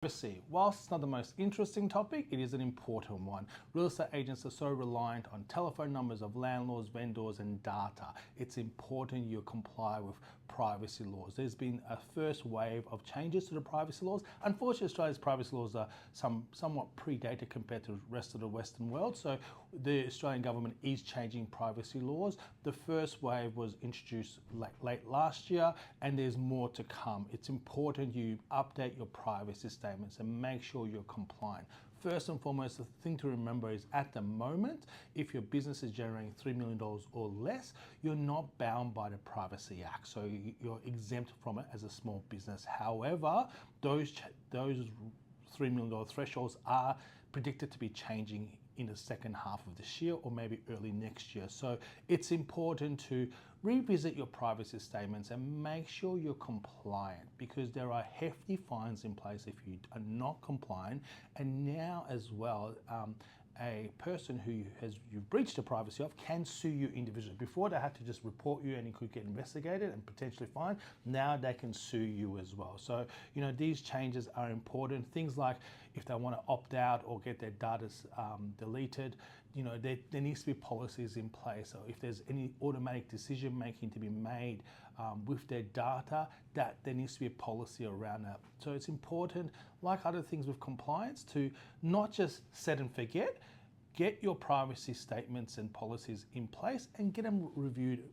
Privacy. Whilst it's not the most interesting topic, it is an important one. Real estate agents are so reliant on telephone numbers of landlords, vendors, and data. It's important you comply with privacy laws. There's been a first wave of changes to the privacy laws. Unfortunately, Australia's privacy laws are somewhat predated compared to the rest of the Western world. So the Australian government is changing privacy laws. The first wave was introduced late last year, and there's more to come. It's important you update your privacy statements and make sure you're compliant. First and foremost, the thing to remember is at the moment, if your business is generating $3 million or less, you're not bound by the Privacy Act. So you're exempt from it as a small business. However, those $3 million thresholds are predicted to be changing in the second half of this year or maybe early next year. So it's important to revisit your privacy statements and make sure you're compliant, because there are hefty fines in place if you are not compliant. And now as well, a person who you've breached the privacy of can sue you individually. Before, they had to just report you and you could get investigated and potentially fined. Now they can sue you as well. So, these changes are important. Things like if they want to opt out or get their data deleted, there needs to be policies in place. So if there's any automatic decision making to be made with their data, that there needs to be a policy around that. So it's important, like other things with compliance, to not just set and forget. Get your privacy statements and policies in place and get them reviewed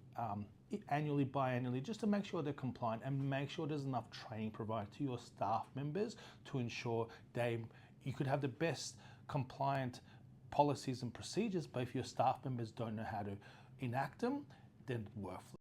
annually, biannually, just to make sure they're compliant, and make sure there's enough training provided to your staff members to ensure you could have the best compliant policies and procedures, but if your staff members don't know how to enact them, then worthless.